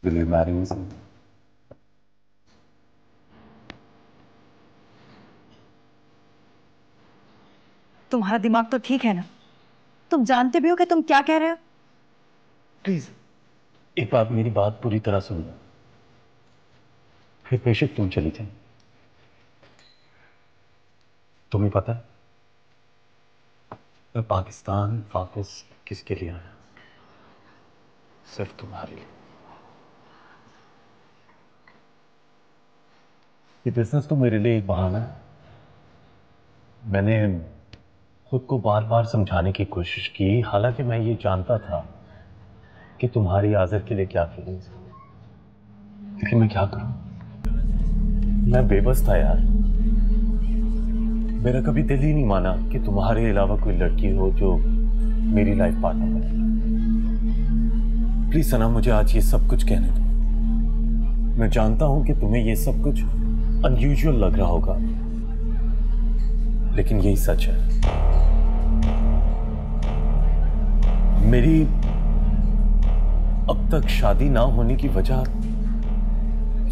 Will you marry me? तुम्हारा दिमाग तो ठीक है ना? तुम जानते भी हो कि तुम क्या कह रहे हो? प्लीज एक बार मेरी बात पूरी तरह सुन लो, फिर बेशक तुम चली जाए। तुम्हें पता है मैं पाकिस्तान वापस किसके लिए आया? सिर्फ तुम्हारे लिए। ये बिजनेस तो मेरे लिए एक बहाना है। मैंने खुद को बार बार समझाने की कोशिश की, हालांकि मैं ये जानता था कि तुम्हारी आज़र के लिए क्या फीलिंग्स है, लेकिन मैं क्या करूं? मैं बेबस था यार। मेरा कभी दिल ही नहीं माना कि तुम्हारे अलावा कोई लड़की हो जो मेरी लाइफ पार्टनर बने। प्लीज सना, मुझे आज ये सब कुछ कहने दो। मैं जानता हूं कि तुम्हें ये सब कुछ अनयूजुअल लग रहा होगा, लेकिन यही सच है। मेरी अब तक शादी ना होने की वजह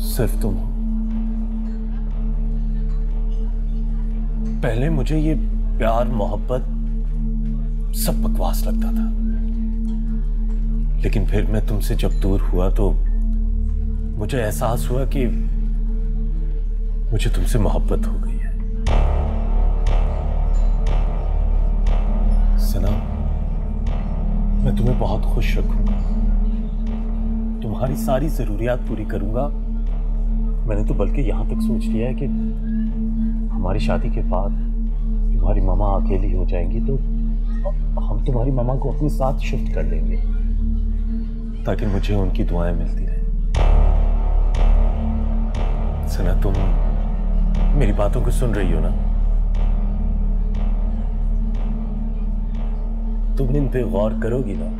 सिर्फ तुम हो। पहले मुझे ये प्यार मोहब्बत सब बकवास लगता था, लेकिन फिर मैं तुमसे जब दूर हुआ तो मुझे एहसास हुआ कि मुझे तुमसे मोहब्बत हो गई है। सना, मैं तुम्हें बहुत खुश रखूंगा, तुम्हारी सारी जरूरियात पूरी करूंगा। मैंने तो बल्कि यहां तक सोच लिया है कि हमारी शादी के बाद तुम्हारी मामा अकेली हो जाएंगी तो हम तुम्हारी मामा को अपने साथ शिफ्ट कर लेंगे, ताकि मुझे उनकी दुआएं मिलती रहे। सना, तुम मेरी बातों को सुन रही हो ना? तुम इन पे गौर करोगी ना?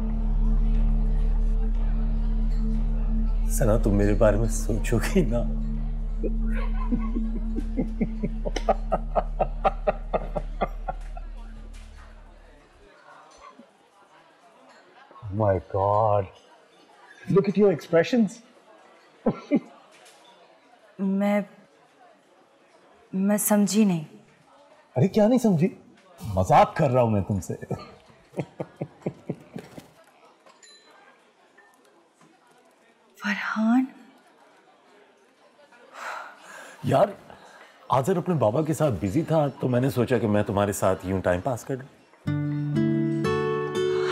सना, तुम मेरे बारे में सोचोगी ना? My God, look at your expressions. मैं समझी नहीं। अरे क्या नहीं समझी? मजाक कर रहा हूं मैं तुमसे। फरहान, यार आज़र अपने बाबा के साथ बिजी था तो मैंने सोचा कि मैं तुम्हारे साथ यूं टाइम पास कर लूं।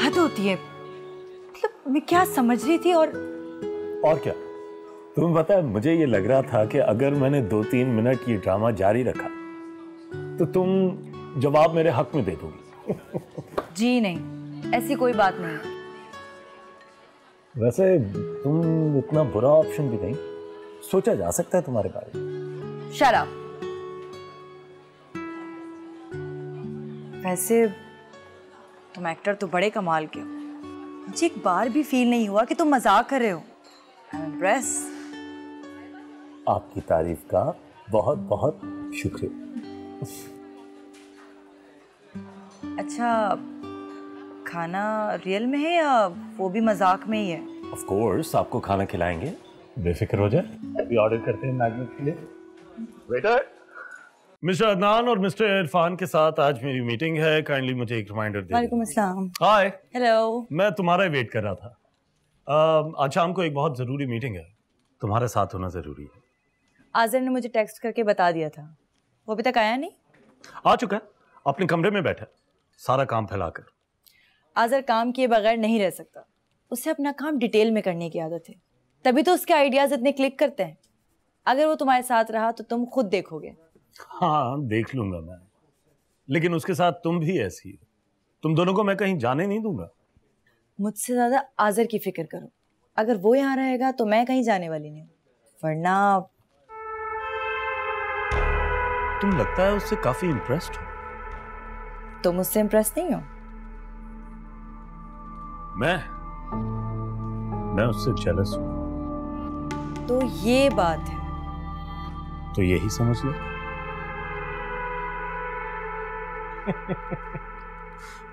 हद होती है। मतलब मैं क्या समझ रही थी और क्या? तुम्हें पता है, मुझे ये लग रहा था कि अगर मैंने 2-3 मिनट ये ड्रामा जारी रखा तो तुम जवाब मेरे हक में दे दोगी। जी नहीं, ऐसी कोई बात नहीं। वैसे तुम इतना बुरा ऑप्शन भी नहीं, सोचा जा सकता है तुम्हारे बारे में। Shut up. वैसे तुम एक्टर तो बड़े कमाल के हो। मुझे एक बार भी फील नहीं हुआ कि तुम मजाक कर रहे हो। I am impress. आपकी तारीफ का बहुत बहुत शुक्रिया। अच्छा, खाना रियल में है या वो भी मजाक में ही है? ऑफ कोर्स आपको खाना खिलाएंगे, बेफिक्र हो जाए। अभी ऑर्डर करते हैं मैग्नेट के लिए। वेटर, मिस्टर अदनान और मिस्टर इरफान के साथ आज मेरी मीटिंग है, काइंडली मुझे एक रिमाइंडर दे। वालेकुम अस्सलाम। हाय। हेलो। मैं तुम्हारा वेट कर रहा था। आज शाम को एक बहुत जरूरी मीटिंग है, तुम्हारा साथ होना जरूरी है। आज़र ने मुझे टेक्स्ट करके बता दिया था, वो अभी तक आया नहीं। आ चुका है, अपने कमरे में बैठा, सारा काम फैलाकर। आज़र काम किए बगैर नहीं रह सकता, उसे अपना काम डिटेल में करने की आदत है, तभी तो उसके आइडियाज इतने क्लिक करते हैं। अगर वो तुम्हारे साथ रहा तो तुम खुद देखोगे। हाँ देख लूंगा मैं, लेकिन उसके साथ तुम भी ऐसी हो, तुम दोनों को मैं कहीं जाने नहीं दूंगा। मुझसे ज्यादा आज़र की फिक्र करो, अगर वो यहाँ रहेगा तो मैं कहीं जाने वाली नहीं हूँ, वरना। तुम लगता है उससे काफी इम्प्रेस्ड हो। तुम मुझसे इम्प्रेस नहीं हो? मैं उससे जेलस हूं। तो ये बात है। तो यही समझ लो।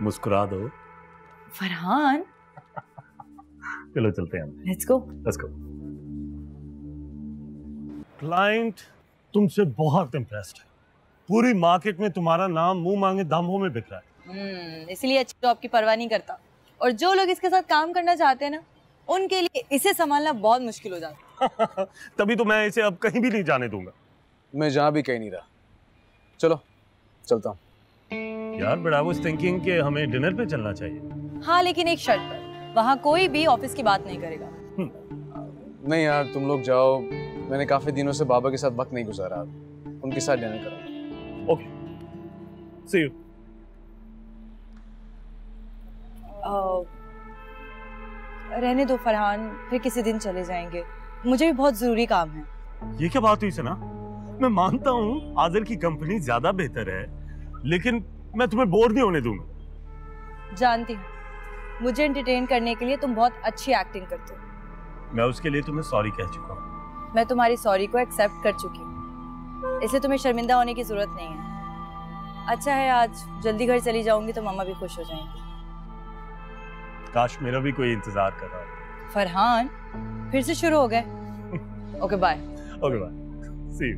मुस्कुरा दो। फरहान, चलो चलते हैं। Let's go. Let's go. Client तुमसे बहुत इम्प्रेस्ड है। पूरी मार्केट में तुम्हारा नाम मुंह मांगे दामों में बिक रहा है। इसलिए अच्छी जॉब की परवाह नहीं करता। और जो लोग इसके साथ काम करना चाहते हैं ना, उनके लिए इसे संभालना बहुत मुश्किल हो जाता है। तभी तो मैं इसे अब कहीं भी नहीं जाने दूंगा। मैं जहाँ भी कहीं नहीं रहा। चलो चलता हूँ। यार बट आई वाज थिंकिंग कि हमें डिनर पे चलना चाहिए। हाँ, लेकिन एक शर्त पर, वहाँ कोई भी ऑफिस की बात नहीं करेगा। नहीं यार, तुम लोग जाओ। मैंने काफी दिनों से बाबा के साथ वक्त नहीं गुजारा, उनके साथ डिनर करूँगा। Okay, see you. रहने दो फरहान, फिर किसी दिन चले जाएंगे। मुझे भी बहुत जरूरी काम है। ये क्या बात हुई सना? मैं मानता हूँ आदिल की कंपनी ज्यादा बेहतर है, लेकिन मैं तुम्हें बोर नहीं होने दूंगा। जानती हूँ, मुझे एंटरटेन करने के लिए तुम बहुत अच्छी एक्टिंग करते हो। मैं उसके लिए तुम्हें सॉरी कह चुका हूँ। मैं तुम्हारी सॉरी को एक्सेप्ट कर चुकी हूँ, इसलिए तुम्हें शर्मिंदा होने की जरूरत नहीं है। अच्छा है, आज जल्दी घर चली जाऊंगी तो मम्मा भी खुश हो जाएंगी। काश मेरा भी कोई इंतजार कर रहा हो। फरहान, फिर से शुरू हो गए। Okay bye. Okay bye, see you.